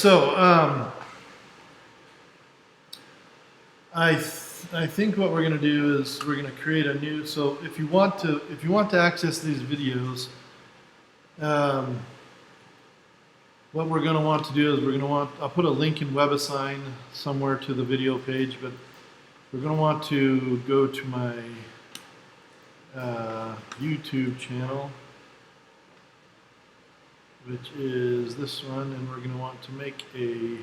so I think what we're going to do is we're going to create a new. So if you want to access these videos, what we're going to want to do is I'll put a link in WebAssign somewhere to the video page, but we're going to want to go to my YouTube channel, which is this one, and we're going to want to make a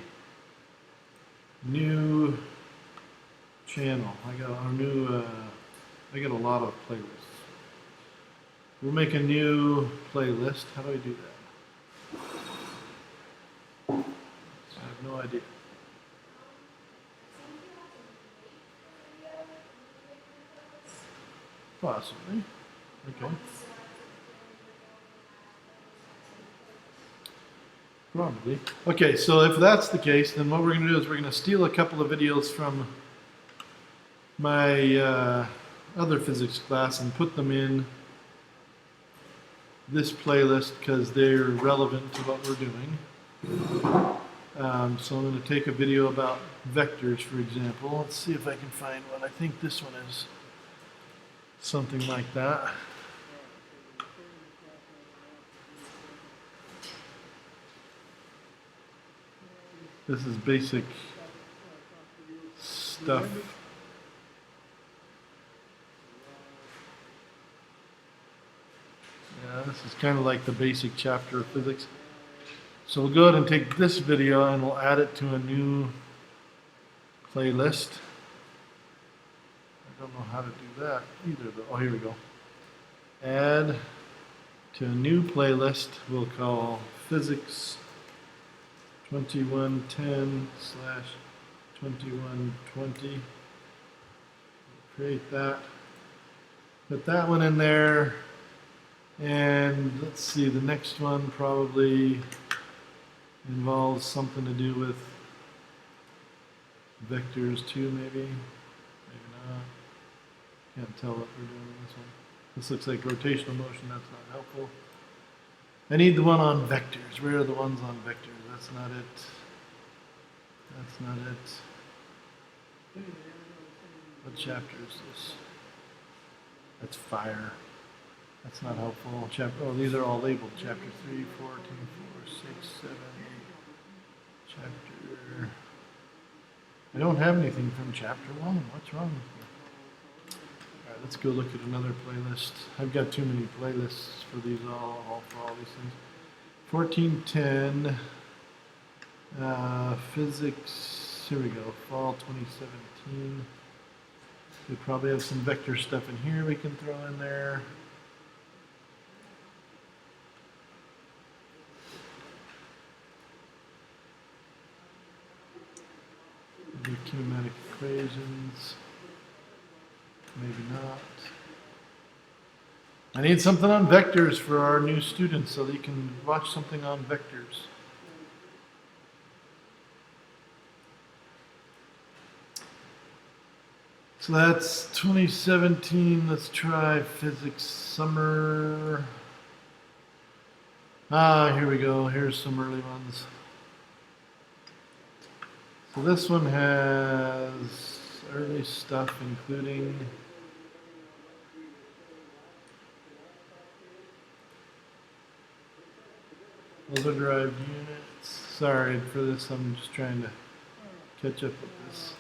new channel. I got a lot of playlists. We'll make a new playlist. How do I do that? I have no idea. Possibly. Okay. Probably. Okay, so if that's the case, then what we're going to do is we're going to steal a couple of videos from my other physics class and put them in this playlist because they're relevant to what we're doing. So I'm going to take a video about vectors, for example. Let's see if I can find one. I think this one is something like that. This is basic stuff. Yeah, this is kind of like the basic chapter of physics. So we'll go ahead and take this video and we'll add it to a new playlist. I don't know how to do that either, but oh, here we go. Add to a new playlist we'll call Physics 2110/2120. Create that. Put that one in there. And let's see, the next one probably involves something to do with vectors too, maybe. Maybe not. Can't tell what we're doing in this one. This looks like rotational motion. That's not helpful. I need the one on vectors. Where are the ones on vectors? That's not it. That's not it. What chapter is this? That's fire. That's not helpful. Oh, these are all labeled. Chapter 3, 4, 2, 4, 6, 7, 8. Chapter... I don't have anything from chapter 1. What's wrong with me? Alright, let's go look at another playlist. I've got too many playlists for these all for all these things. 1410 physics. Here we go. Fall 2017. We probably have some vector stuff in here we can throw in there. Maybe kinematic equations. Maybe not. I need something on vectors for our new students so they can watch something on vectors. So that's 2017. Let's try physics summer. Here we go. Here's some early ones. So this one has early stuff, including derived units. Sorry for this. I'm just trying to catch up with this.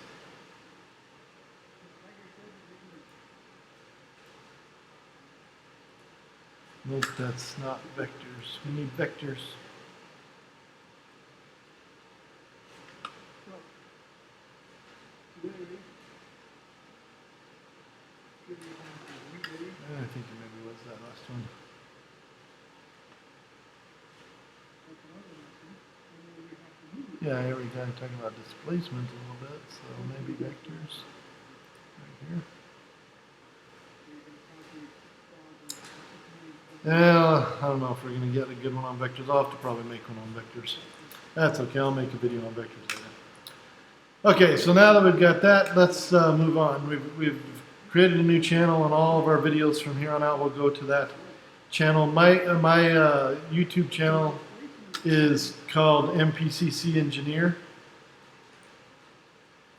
Nope, that's not vectors. We need vectors. I think it maybe was that last one. Yeah, here we go. Talking about displacement a little bit, so maybe vectors right here. Yeah, I don't know if we're going to get a good one on vectors. I'll have to probably make one on vectors. That's okay. I'll make a video on vectors later. Okay, so now that we've got that, let's move on. We've created a new channel, and all of our videos from here on out will go to that channel. My YouTube channel is called MPCC Engineer.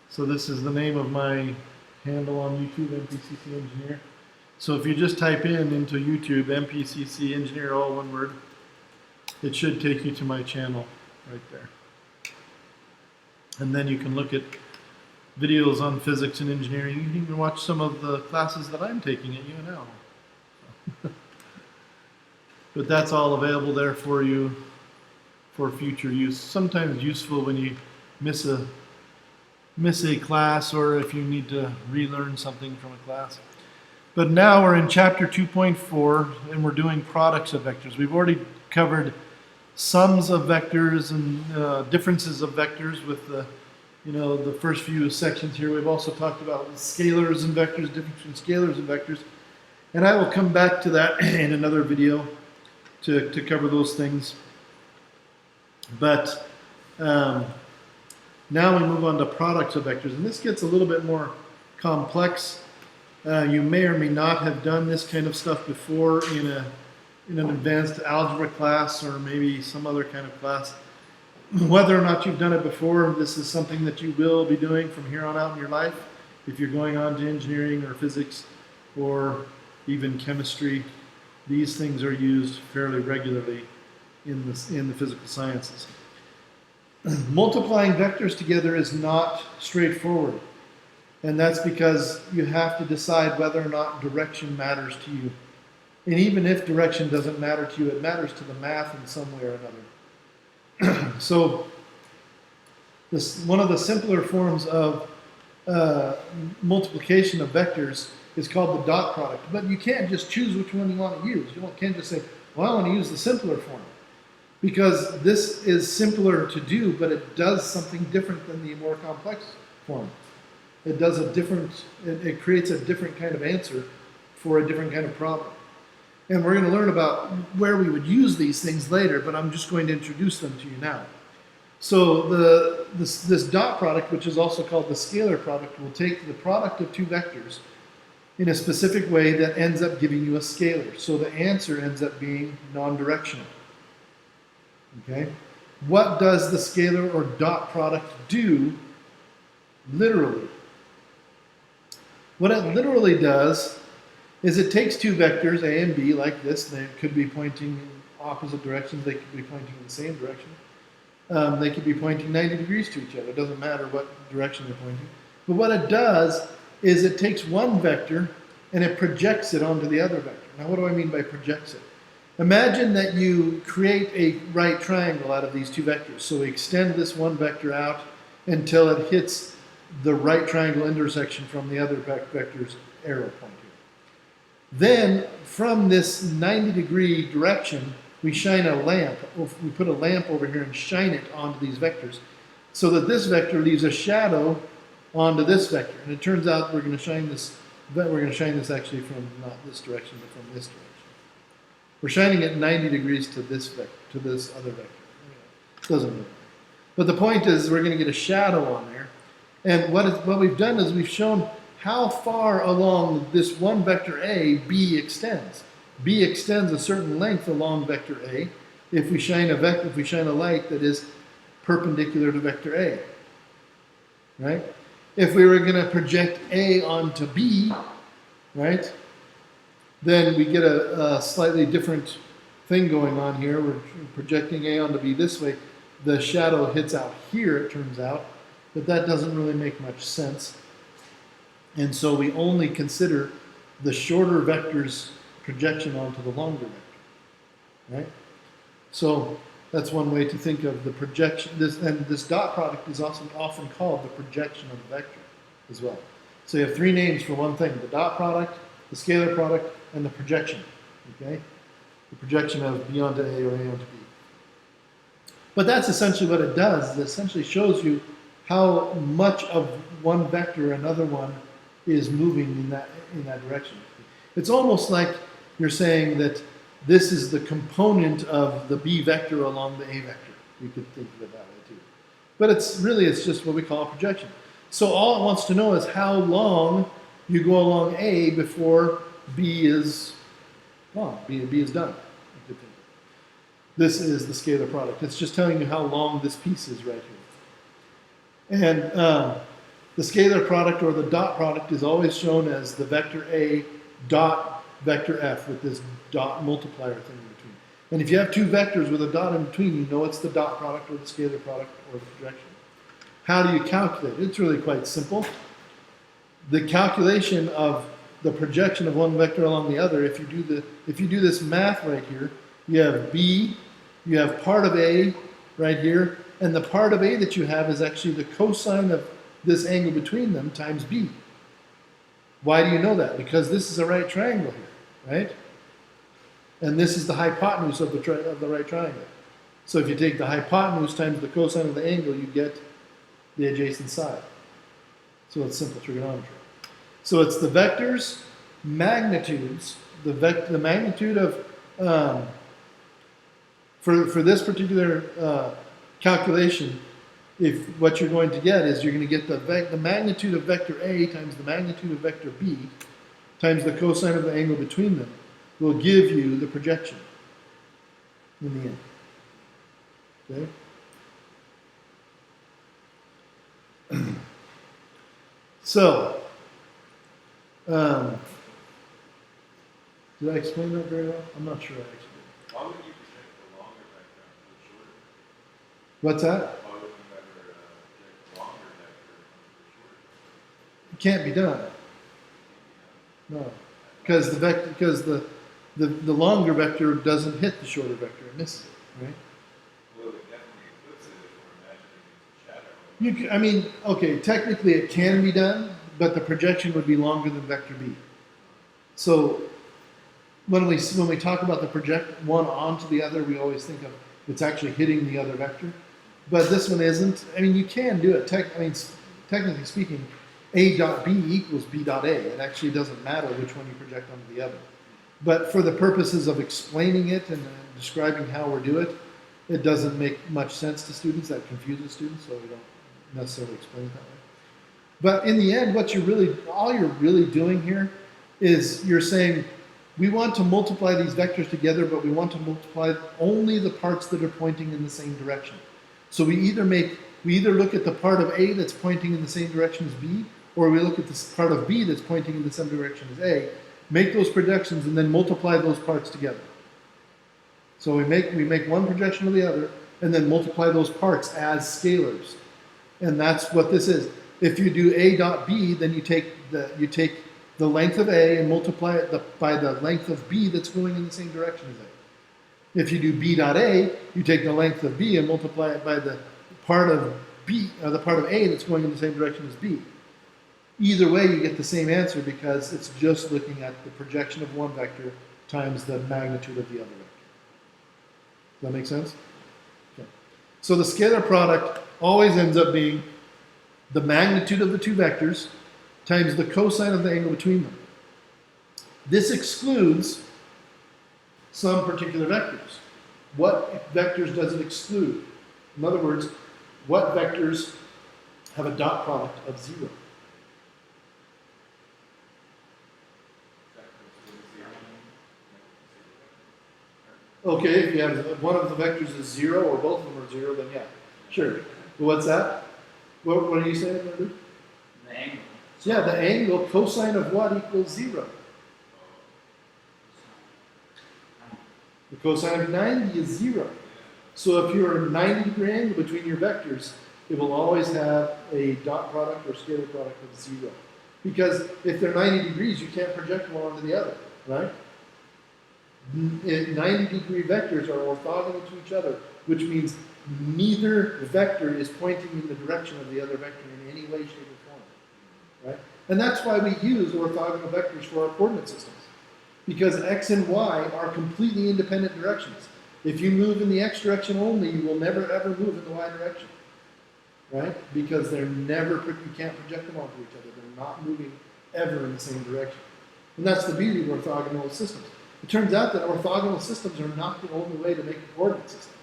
So this is the name of my handle on YouTube, MPCC Engineer. So if you just type into YouTube MPCC Engineer, all one word, it should take you to my channel right there. And then you can look at videos on physics and engineering. You can even watch some of the classes that I'm taking at UNL. But that's all available there for you for future use. Sometimes useful when you miss a class, or if you need to relearn something from a class. But now we're in chapter 2.4 and we're doing products of vectors. We've already covered sums of vectors and differences of vectors with the first few sections here. We've also talked about scalars and vectors, difference between scalars and vectors. And I will come back to that in another video to cover those things. But now we move on to products of vectors. And this gets a little bit more complex. You may or may not have done this kind of stuff before in an advanced algebra class or maybe some other kind of class. Whether or not you've done it before, this is something that you will be doing from here on out in your life. If you're going on to engineering or physics or even chemistry, these things are used fairly regularly in the physical sciences. Multiplying vectors together is not straightforward. And that's because you have to decide whether or not direction matters to you. And even if direction doesn't matter to you, it matters to the math in some way or another. So one of the simpler forms of multiplication of vectors is called the dot product. But you can't just choose which one you want to use. You can't just say, well, I want to use the simpler form. Because this is simpler to do, but it does something different than the more complex form. It does it creates a different kind of answer for a different kind of problem. And we're going to learn about where we would use these things later, but I'm just going to introduce them to you now. So this dot product, which is also called the scalar product, will take the product of two vectors in a specific way that ends up giving you a scalar. So the answer ends up being non-directional. Okay? What does the scalar or dot product do literally? What it literally does is it takes two vectors, A and B, like this. They could be pointing in opposite directions. They could be pointing in the same direction. They could be pointing 90 degrees to each other. It doesn't matter what direction they're pointing. But what it does is it takes one vector and it projects it onto the other vector. Now, what do I mean by projects it? Imagine that you create a right triangle out of these two vectors. So we extend this one vector out until it hits the right triangle intersection from the other vector's arrow point here. Then, from this 90-degree direction, we shine a lamp. We put a lamp over here and shine it onto these vectors so that this vector leaves a shadow onto this vector. And it turns out we're going to shine this actually from not this direction, but from this direction. We're shining it 90 degrees to this vector, to this other vector. It doesn't really matter. But the point is we're going to get a shadow on there. And what we've done is we've shown how far along this one vector A, B extends. B extends a certain length along vector A if we shine a light that is perpendicular to vector A. Right? If we were going to project A onto B, right, then we get a slightly different thing going on here. We're projecting A onto B this way. The shadow hits out here, it turns out, but that doesn't really make much sense. And so we only consider the shorter vector's projection onto the longer vector, right? So that's one way to think of the projection. This dot product is also often called the projection of the vector as well. So you have three names for one thing: the dot product, the scalar product, and the projection. Okay, the projection of B onto A or A onto B. But that's essentially what it does. It essentially shows you how much of one vector another one is moving in that direction. It's almost like you're saying that this is the component of the B vector along the A vector. You could think of it that way too. But it's just what we call a projection. So all it wants to know is how long you go along A before B is done. This is the scalar product. It's just telling you how long this piece is right here. And the scalar product or the dot product is always shown as the vector A dot vector F with this dot multiplier thing in between. And if you have two vectors with a dot in between, you know it's the dot product or the scalar product or the projection. How do you calculate? It's really quite simple. The calculation of the projection of one vector along the other, if you do this math right here, you have B, you have part of A right here, and the part of A that you have is actually the cosine of this angle between them times B. Why do you know that? Because this is a right triangle here, right? And this is the hypotenuse of the right triangle. So if you take the hypotenuse times the cosine of the angle, you get the adjacent side. So it's simple trigonometry. So it's the vectors, magnitudes, the magnitude of, for this particular calculation, if what you're going to get is you're going to get the magnitude of vector A times the magnitude of vector B times the cosine of the angle between them will give you the projection in the end. Okay? So, did I explain that very well? I'm not sure I explained it. Why would you project the longer vector onto the shorter? What's that? Why would you ever project the longer vector onto the shorter? It can't be done. No, because the longer vector doesn't hit the shorter vector; it misses it, right? Well, it definitely eclipses it if we're imagining it's a shadow. I mean, okay, technically it can be done, but the projection would be longer than vector B. So when we talk about the project one onto the other, we always think of it's actually hitting the other vector. But this one isn't. I mean, you can do it. Technically speaking, A dot B equals B dot A. It actually doesn't matter which one you project onto the other. But for the purposes of explaining it and describing how we do it, it doesn't make much sense to students. That confuses students, so we don't necessarily explain it that way. But in the end, all you're really doing here is you're saying, we want to multiply these vectors together, but we want to multiply only the parts that are pointing in the same direction. So we either look at the part of A that's pointing in the same direction as B, or we look at the part of B that's pointing in the same direction as A, make those projections, and then multiply those parts together. So we make one projection of the other, and then multiply those parts as scalars. And that's what this is. If you do A dot B, then you take the length of A and multiply it by the length of B that's going in the same direction as A. If you do B dot A, you take the length of B and multiply it by the part of B, the part of A that's going in the same direction as B. Either way, you get the same answer because it's just looking at the projection of one vector times the magnitude of the other vector. Does that make sense? Okay. So the scalar product always ends up being the magnitude of the two vectors times the cosine of the angle between them. This excludes some particular vectors. What vectors does it exclude? In other words, what vectors have a dot product of 0? Okay, if you have one of the vectors is 0 or both of them are 0, then yeah, sure. But what's that? What are you saying, Andrew? The angle. Yeah, the angle, cosine of what equals 0? The cosine of 90 is 0. So if you're a 90-degree angle between your vectors, it will always have a dot product or scalar product of 0. Because if they're 90 degrees, you can't project one onto the other, right? 90-degree vectors are orthogonal to each other, which means neither vector is pointing in the direction of the other vector in any way, shape, or form, right? And that's why we use orthogonal vectors for our coordinate systems, because x and y are completely independent directions. If you move in the x direction only, you will never ever move in the y direction, right? Because you can't project them onto each other. They're not moving ever in the same direction. And that's the beauty of orthogonal systems. It turns out that orthogonal systems are not the only way to make a coordinate system.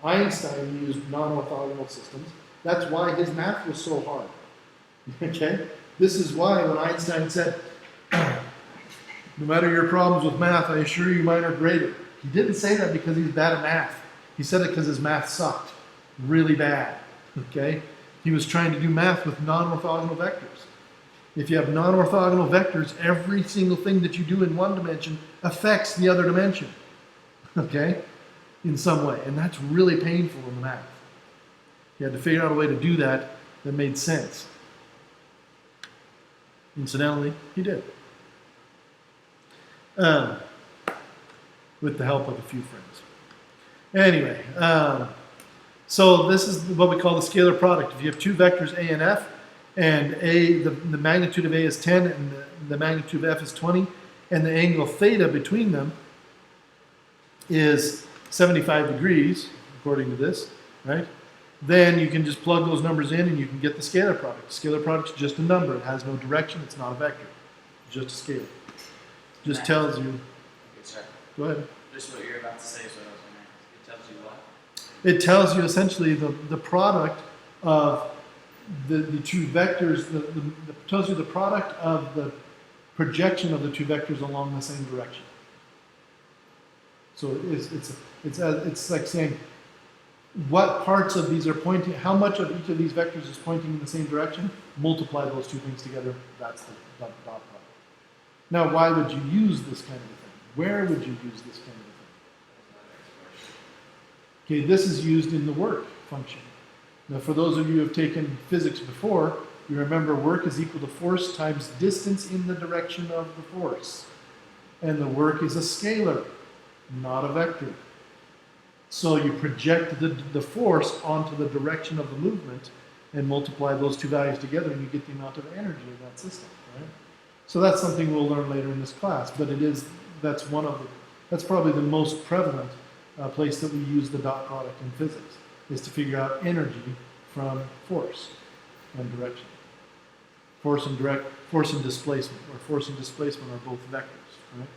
Einstein used non-orthogonal systems. That's why his math was so hard. Okay? This is why when Einstein said, no matter your problems with math, I assure you mine are greater. He didn't say that because he's bad at math. He said it because his math sucked really bad. Okay? He was trying to do math with non-orthogonal vectors. If you have non-orthogonal vectors, every single thing that you do in one dimension affects the other dimension. Okay? In some way. And that's really painful in the math. He had to figure out a way to do that that made sense. Incidentally, he did. With the help of a few friends. Anyway, so this is what we call the scalar product. If you have two vectors A and F, and the magnitude of A is 10 and the magnitude of F is 20, and the angle theta between them is 75 degrees, according to this, right? Then you can just plug those numbers in and you can get the scalar product. The scalar product is just a number. It has no direction. It's not a vector. It's just a scalar. Just tells you. Okay, sorry. Go ahead. Just what you're about to say is what I was wondering. It tells you what? It tells you essentially the product of the two vectors. Tells you the product of the projection of the two vectors along the same direction. So it's like saying what parts of these are pointing, how much of each of these vectors is pointing in the same direction, multiply those two things together, that's the dot product. Now, why would you use this kind of a thing? Where would you use this kind of a thing? Okay, this is used in the work function. Now, for those of you who have taken physics before, you remember work is equal to force times distance in the direction of the force. And the work is a scalar, not a vector. So you project the force onto the direction of the movement and multiply those two values together and you get the amount of energy of that system, right? So that's something we'll learn later in this class, but that's probably the most prevalent place that we use the dot product in physics, is to figure out energy from force and direction. Force and displacement, or force and displacement are both vectors, right?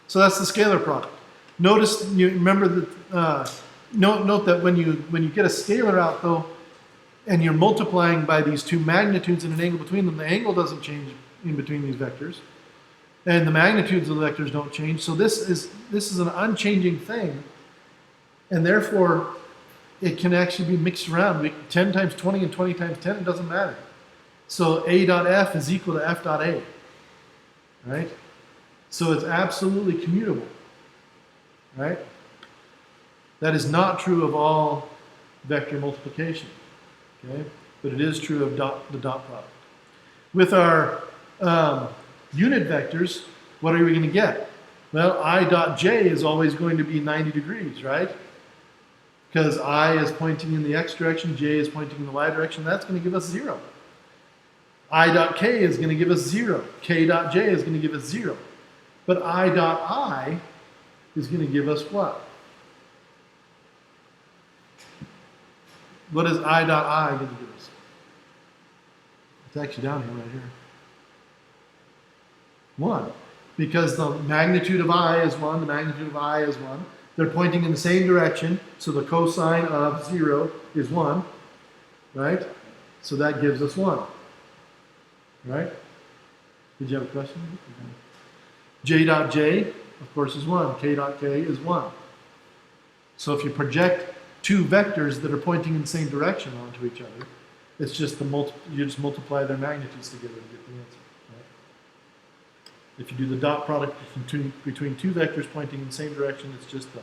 So that's the scalar product. Notice, you remember that, note that when you get a scalar out though, and you're multiplying by these two magnitudes and an angle between them, the angle doesn't change in between these vectors. And the magnitudes of the vectors don't change. So this is an unchanging thing. And therefore, it can actually be mixed around. 10 times 20 and 20 times 10, it doesn't matter. So A dot F is equal to F dot A. Right? So it's absolutely commutable. Right? That is not true of all vector multiplication. Okay? But it is true of the dot product. With our unit vectors, what are we going to get? Well, I dot j is always going to be 90 degrees, right? Because I is pointing in the x direction, j is pointing in the y direction. That's going to give us 0. I dot k is going to give us 0. K dot j is going to give us 0. But I dot I is going to give us what? What is I dot I going to give us? It's actually down here, right here. 1. Because the magnitude of I is 1, the magnitude of I is 1. They're pointing in the same direction, so the cosine of 0 is 1, right? So that gives us 1, right? Did you have a question? J dot j, of course, is 1. K dot k is 1. So if you project two vectors that are pointing in the same direction onto each other, it's just you just multiply their magnitudes together to get the answer. If you do the dot product between two vectors pointing in the same direction, it's just the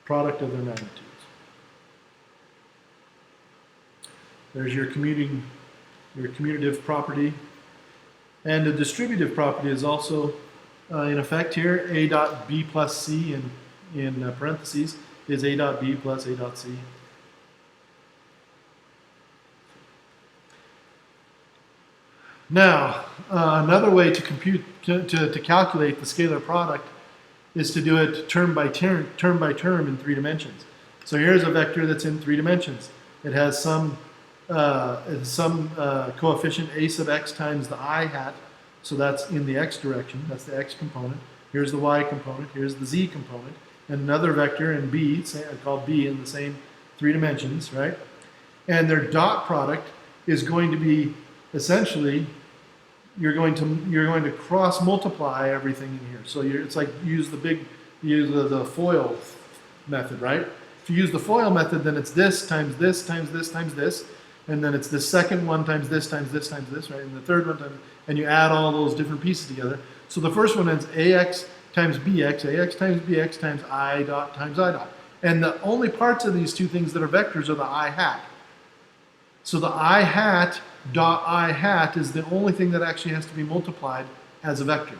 product of their magnitudes. There's your commutative property. And the distributive property is also in effect here. A dot b plus c in parentheses is a dot b plus a dot c. Now, another way to calculate the scalar product is to do it term by term in 3 dimensions. So here's a vector that's in 3 dimensions. It has some coefficient a sub x times the I hat, so that's in the x direction, that's the x component. Here's the y component, here's the z component, and another vector in b, called b, in the same 3 dimensions, right? And their dot product is going to be essentially, you're going to cross multiply everything in here. So it's like use the foil method, right? If you use the FOIL method, then it's this times this times this times this, and then it's the second one times this times this times this, right? And the third one times, and you add all those different pieces together. So the first one is AX times BX, AX times BX times I dot times I dot. And the only parts of these two things that are vectors are the I hat. So the I hat dot I hat is the only thing that actually has to be multiplied as a vector.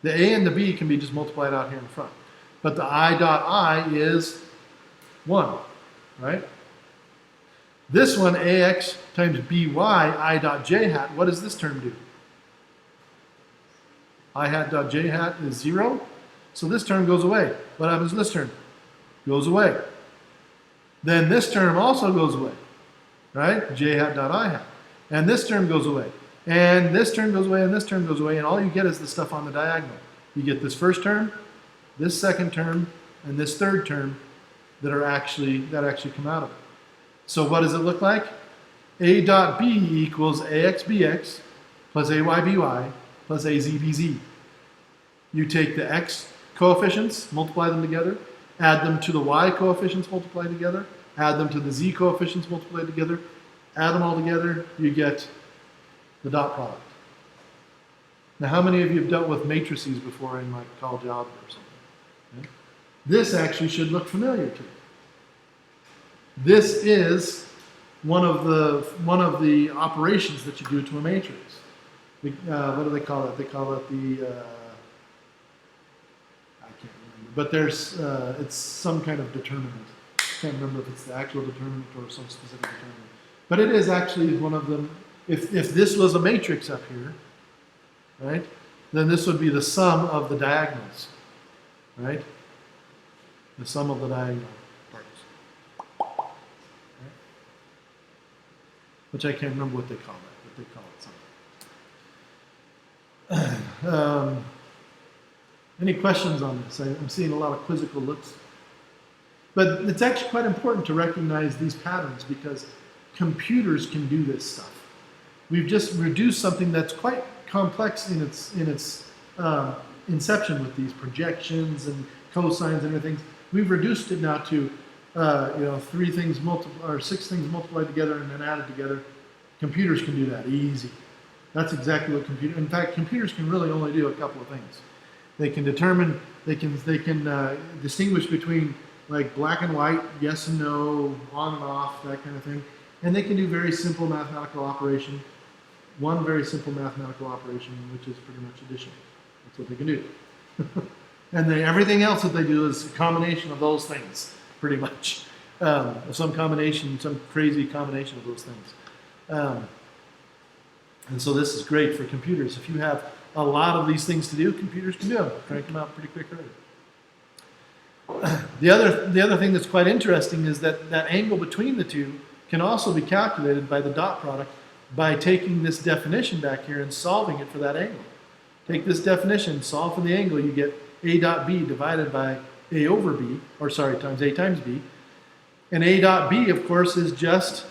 The A and the B can be just multiplied out here in front. But the I dot I is 1, right? This one, AX times BY, I dot J hat, what does this term do? I hat dot J hat is 0, so this term goes away. What happens to this term? Goes away. Then this term also goes away, right? J hat dot I hat. And this term goes away. And this term goes away, and this term goes away, and all you get is the stuff on the diagonal. You get this first term, this second term, and this third term that actually come out of it. So what does it look like? A dot B equals AX BX plus AY BY plus AZ BZ. You take the X coefficients, multiply them together, add them to the Y coefficients, multiply together, add them to the Z coefficients, multiply together, add them all together, you get the dot product. Now, how many of you have dealt with matrices before in like college algebra or something? Okay. This actually should look familiar to you. This is one of the operations that you do to a matrix. What do they call it? They call it the I can't remember, but there's it's some kind of determinant. I can't remember if it's the actual determinant or some specific determinant. But it is actually one of them. If this was a matrix up here, right, then this would be the sum of the diagonals, right? The sum of the diagonal parts. Right? Which I can't remember what they call it, but they call it something. Any questions on this? I'm seeing a lot of quizzical looks. But it's actually quite important to recognize these patterns because computers can do this stuff. We've just reduced something that's quite complex in its inception with these projections and cosines and everything. We've reduced it now to 6 things multiplied together and then added together. Computers can do that easy. That's exactly what in fact, computers can really only do a couple of things. They can determine, they can distinguish between like black and white, yes and no, on and off, that kind of thing. And they can do very simple mathematical operation. One very simple mathematical operation, which is pretty much addition. That's what they can do. And everything else that they do is a combination of those things, pretty much. Some crazy combination of those things. And so this is great for computers. If you have a lot of these things to do, computers can do them. Crank them out pretty quick. The other thing that's quite interesting is that angle between the two can also be calculated by the dot product by taking this definition back here and solving it for that angle. Take this definition, solve for the angle, you get A dot B divided by A over B, times A times B. And A dot B, of course, is just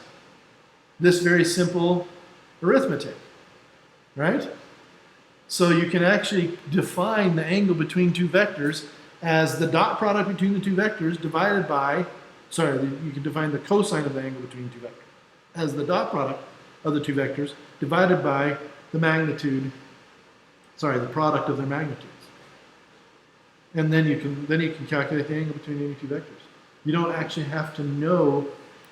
this very simple arithmetic, right? So you can actually define the angle between two vectors as the dot product between the two vectors divided by, you can define the cosine of the angle between two vectors as the dot product of the two vectors divided by the the product of their magnitudes. And then you can calculate the angle between any two vectors. You don't actually have to know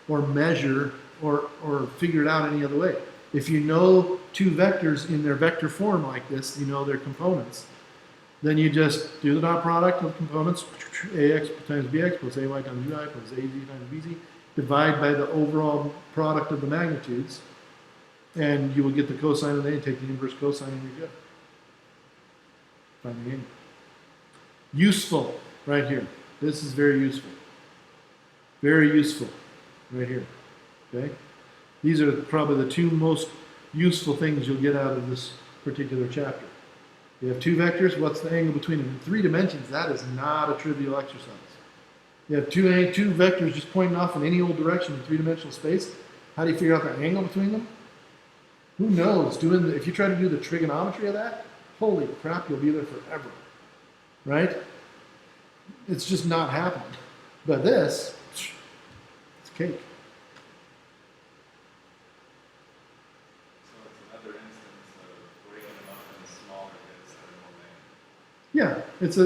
or measure or figure it out any other way. If you know two vectors in their vector form like this, you know their components, then you just do the dot product of components, AX times BX plus AY times UI plus AZ times BZ, divide by the overall product of the magnitudes, and you will get the cosine of the A, take the inverse cosine, and you're good. Find the angle. Useful, right here. This is very useful. Very useful, right here. Okay? These are probably the two most useful things you'll get out of this particular chapter. You have two vectors, what's the angle between them? In 3 dimensions, that is not a trivial exercise. You have two vectors just pointing off in any old direction in 3-dimensional space. How do you figure out the angle between them? Who knows? If you try to do the trigonometry of that, holy crap, you'll be there forever. Right? It's just not happening. But this, it's cake. So it's another instance of breaking them up into smaller bits that are more manageable. Yeah, it's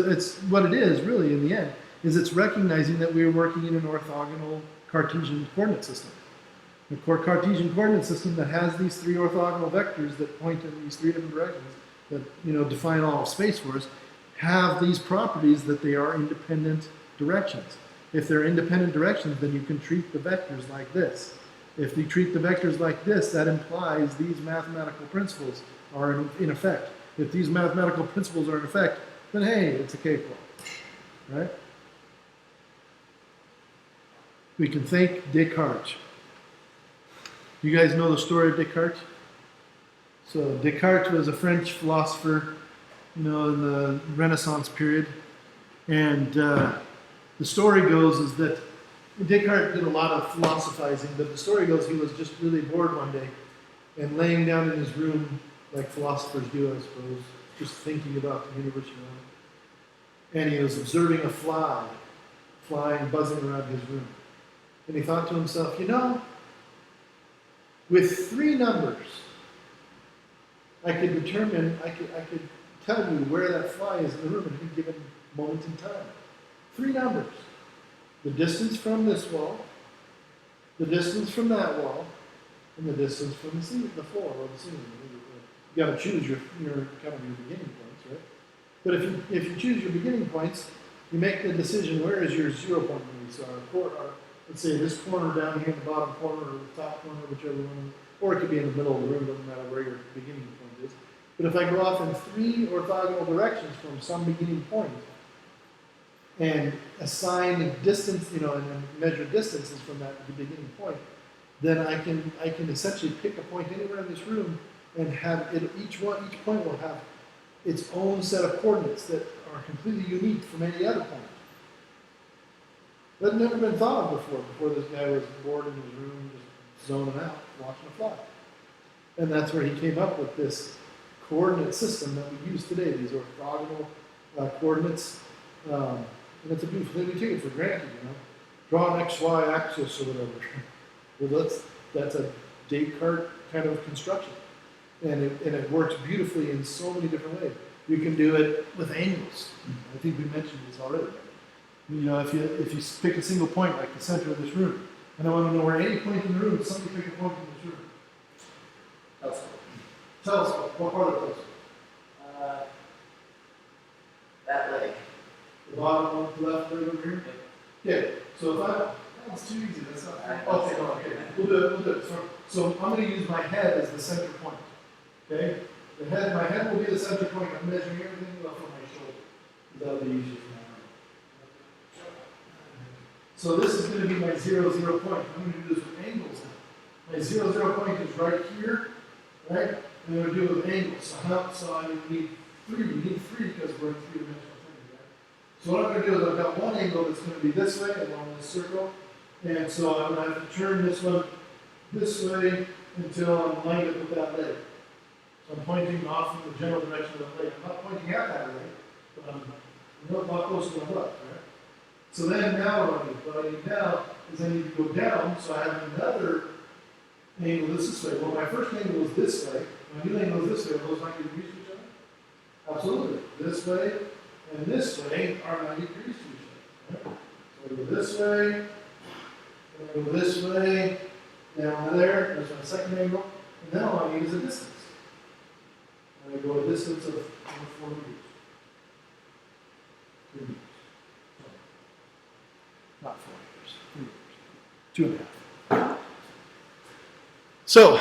what it is really in the end, is it's recognizing that we're working in an orthogonal Cartesian coordinate system. The Cartesian coordinate system that has these three orthogonal vectors that point in these three different directions that define all of space for us have these properties that they are independent directions. If they're independent directions, then you can treat the vectors like this. If you treat the vectors like this, that implies these mathematical principles are in effect. If these mathematical principles are in effect, then hey, it's a cakewalk, right? We can thank Descartes. You guys know the story of Descartes? So Descartes was a French philosopher, in the Renaissance period, and the story goes is that Descartes did a lot of philosophizing, but the story goes he was just really bored one day and laying down in his room, like philosophers do, I suppose, just thinking about the universe around. And he was observing a fly flying, buzzing around his room. And he thought to himself, with three numbers, I could tell you where that fly is in the room at any given moment in time. Three numbers. The distance from this wall, the distance from that wall, and the distance from the floor or the ceiling. You got to choose your kind of your beginning points, right? But if you choose your beginning points, you make the decision where is your 0 point going to be. So let's say this corner down here in the bottom corner or the top corner, whichever one, or it could be in the middle of the room, doesn't matter where your beginning point is. But if I go off in three orthogonal directions from some beginning point and assign a distance, and then measure distances from that beginning point, then I can essentially pick a point anywhere in this room and have it, each point will have its own set of coordinates that are completely unique from any other point. That had never been thought of before this guy was bored in his room, just zoning out, watching a fly. And that's where he came up with this coordinate system that we use today, these orthogonal coordinates. And it's a beautiful thing. We take it for granted, Draw an XY axis or whatever. Well, that's a Descartes kind of construction. And it works beautifully in so many different ways. You can do it with angles. I think we mentioned this already. If you pick a single point, like the center of this room, and I want to know where any point in the room, somebody pick a point in this room. Telescope. Telescope. What part of the telescope? That leg. The bottom one, the left, right over here? Yeah. So that's too easy. That's not. Okay, no, okay. We'll do it. So I'm going to use my head as the center point. Okay? My head will be the center point. I'm measuring everything up on my shoulder. That'll be easier for my arm. So this is going to be my 0, 0 point. I'm going to do this with angles now. My 0, 0 point is right here, right? And I'm going to do it with angles. So I need three. We need three because we're in three-dimensional things, right? So what I'm going to do is I've got one angle that's going to be this way along this circle. And so I'm going to have to turn this one this way until I'm aligned it with that leg. So I'm pointing off in the general direction of the leg. I'm not pointing at that leg, but I'm not close to the left, right? So then now what I need now is I need to go down, so I have another angle this way. Well, my first angle was this way. My new angle is this way. Are those 90 degrees to each other? Absolutely. This way and this way are 90 degrees to each other. Right? So I go this way, and I go this way, down to there. There's my second angle. And then all I need is a distance. And I go a distance of 4 meters. 3 meters. Not 4 meters, 3 meters, 2.5. So,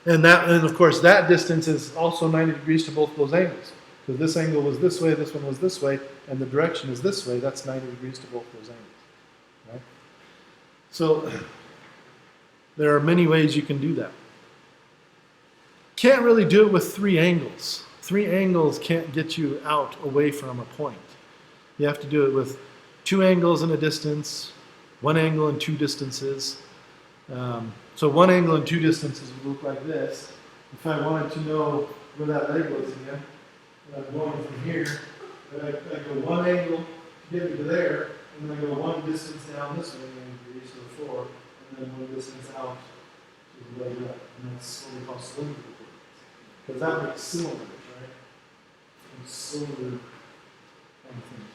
and of course that distance is also 90 degrees to both those angles. Because this angle was this way, this one was this way, and the direction is this way, that's 90 degrees to both those angles. Right? So, there are many ways you can do that. Can't really do it with 3 angles. 3 angles can't get you out away from a point. You have to do it with 2 angles and a distance, 1 angle and 2 distances. So 1 angle and 2 distances would look like this. If I wanted to know where that leg was again, I'm going from here, I go 1 angle get me to there, and then I go one distance down this way, and increase to the 4, and then one distance out to the way up. And that's what we call cylindrical coordinates. Because that makes cylinders, right? And cylinder kind of thing.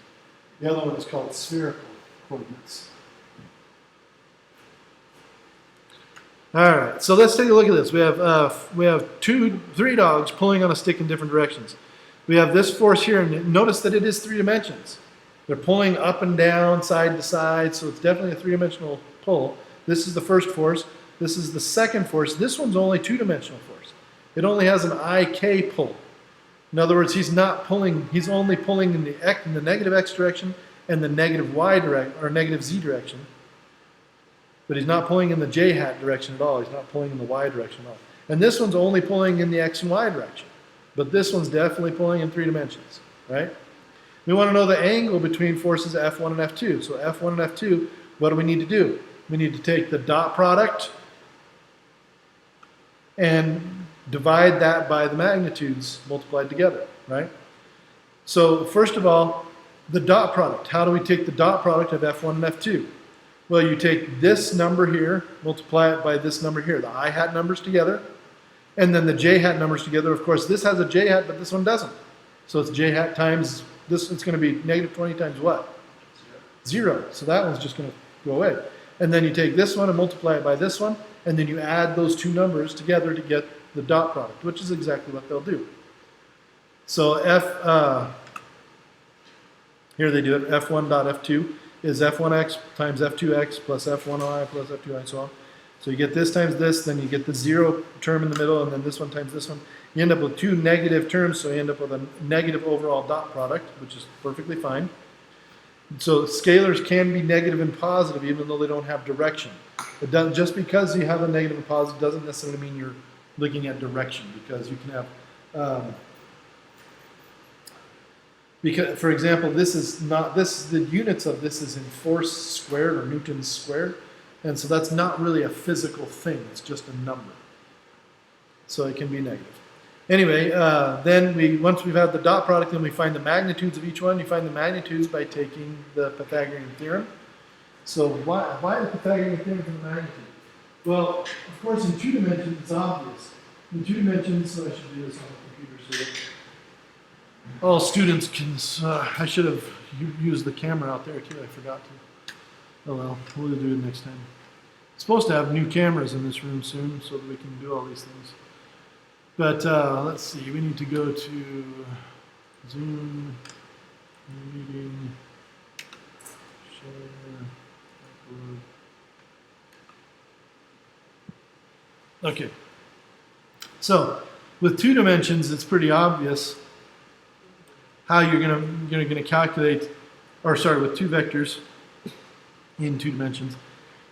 The other one is called spherical coordinates. All right, so let's take a look at this. We have three dogs pulling on a stick in different directions. We have this force here, and notice that it is 3 dimensions. They're pulling up and down, side to side, so it's definitely a 3-dimensional pull. This is the first force. This is the second force. This one's only 2-dimensional force. It only has an IK pull. In other words, he's only pulling in the negative x direction and the negative y direction, or negative z direction. But he's not pulling in the j hat direction at all. He's not pulling in the y direction at all. And this one's only pulling in the x and y direction. But this one's definitely pulling in 3 dimensions, right? We want to know the angle between forces F1 and F2. So F1 and F2, what do we need to do? We need to take the dot product and divide that by the magnitudes multiplied together, right? So first of all, the dot product. How do we take the dot product of F1 and F2? Well, you take this number here, multiply it by this number here, the I hat numbers together, and then the j hat numbers together. Of course, this has a j hat, but this one doesn't. So it's j hat times this, it's going to be negative 20 times what? 0. So that one's just going to go away. And then you take this one and multiply it by this one, and then you add those two numbers together to get the dot product, which is exactly what they'll do. So here they do it, F1 dot F2 is F1x times F2x plus F1y plus F2y and so on. So you get this times this, then you get the 0 term in the middle, and then this one times this one. You end up with 2 negative terms, so you end up with a negative overall dot product, which is perfectly fine. So scalars can be negative and positive even though they don't have direction. It doesn't, just because you have a negative and positive doesn't necessarily mean you're looking at direction, because you can have, because, for example, the units of this is in force squared or newtons squared, and so that's not really a physical thing, it's just a number. So it can be negative. Anyway, then once we've had the dot product, then we find the magnitudes of each one. You find the magnitudes by taking the Pythagorean theorem. So why the Pythagorean theorem for the magnitude? Well, of course, in 2 dimensions, it's obvious. In 2 dimensions, so I should do this on the computer so that all students can, I should have used the camera out there too, I forgot to. Oh well, we'll do it next time. Supposed to have new cameras in this room soon so that we can do all these things. But let's see, we need to go to Zoom, meeting, share, upload. Okay. So with 2 dimensions, it's pretty obvious how you're gonna calculate, or sorry, with 2 vectors in 2 dimensions,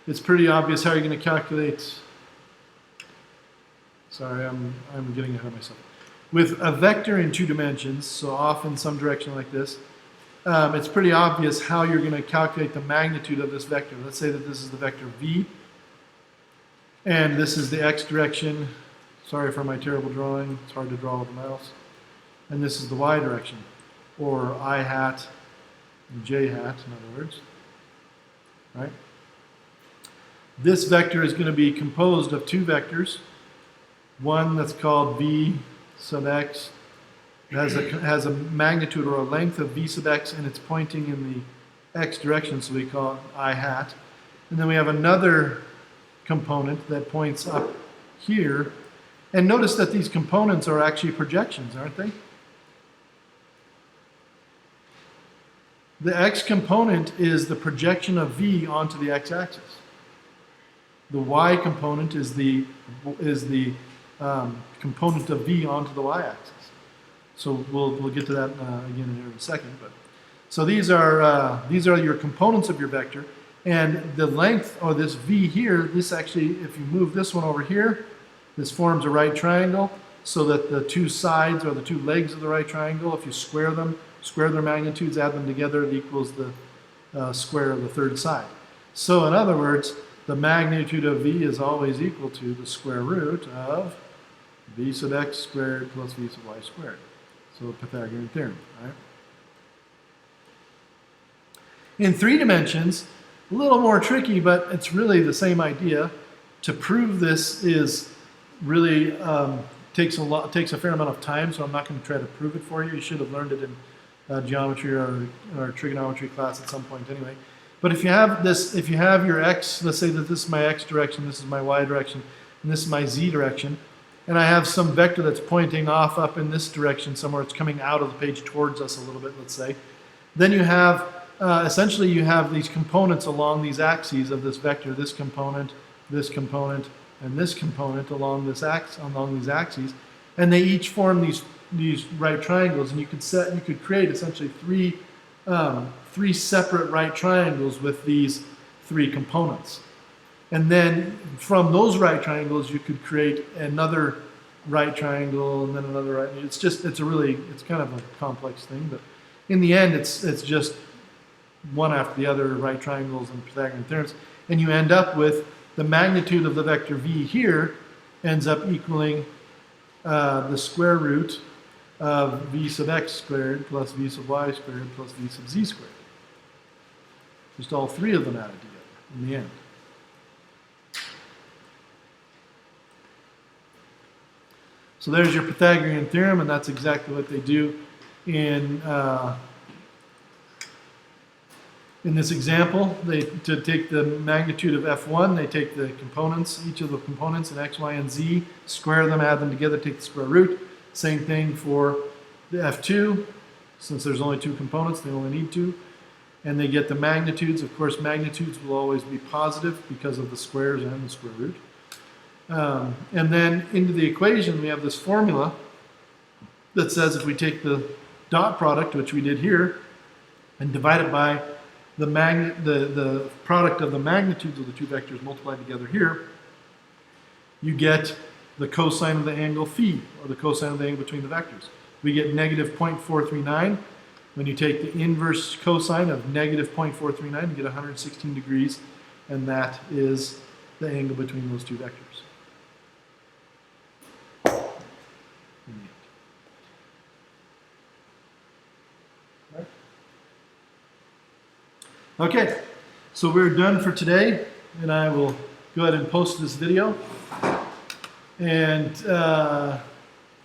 it's pretty obvious how you're going to calculate. Sorry, I'm getting ahead of myself. With a vector in 2 dimensions, so off in some direction like this, it's pretty obvious how you're going to calculate the magnitude of this vector. Let's say that this is the vector v, and this is the x direction. Sorry for my terrible drawing. It's hard to draw with a mouse. And this is the y direction, or I hat and j hat, in other words. Right? This vector is going to be composed of 2 vectors. One that's called v sub x has a magnitude or a length of v sub x, and it's pointing in the x direction, so we call it I hat. And then we have another component that points up here. And notice that these components are actually projections, aren't they? The x component is the projection of v onto the x-axis. The y component is the component of v onto the y-axis. So we'll get to that again in a second. But so these are your components of your vector, and the length of this v here. This actually, if you move this one over here, this forms a right triangle, so that the 2 sides or the 2 legs of the right triangle, if you square them, square their magnitudes, add them together, it equals the square of the 3rd side. So in other words, the magnitude of v is always equal to the square root of v sub x squared plus v sub y squared. So Pythagorean theorem, right? In 3 dimensions, a little more tricky, but it's really the same idea. To prove this is really takes a fair amount of time, so I'm not going to try to prove it for you. You should have learned it in geometry or trigonometry class at some point anyway. But if you have this, if you have your x, let's say that this is my x direction, this is my y direction, and this is my z direction, and I have some vector that's pointing off up in this direction somewhere, it's coming out of the page towards us a little bit, let's say, then you have, essentially you have these components along these axes of this vector, this component, and this component along this along these axes, and they each form these right triangles, and you could create essentially three separate right triangles with these 3 components. And then from those right triangles, you could create another right triangle and then another right. It's kind of a complex thing, but in the end, it's just one after the other right triangles and Pythagorean theorems, and you end up with the magnitude of the vector v here ends up equaling the square root of v sub x squared plus v sub y squared plus v sub z squared. Just all 3 of them added together in the end. So there's your Pythagorean theorem, and that's exactly what they do in this example. To take the magnitude of f1, they take the components, each of the components in x, y, and z, square them, add them together, take the square root. Same thing for the f2. Since there's only 2 components, they only need 2. And they get the magnitudes. Of course, magnitudes will always be positive because of the squares and the square root. And then into the equation, we have this formula that says if we take the dot product, which we did here, and divide it by the product of the magnitudes of the 2 vectors multiplied together here, you get the cosine of the angle phi, or the cosine of the angle between the vectors. We get negative 0.439. When you take the inverse cosine of negative 0.439, you get 116 degrees, and that is the angle between those 2 vectors. Okay, so we're done for today, and I will go ahead and post this video. And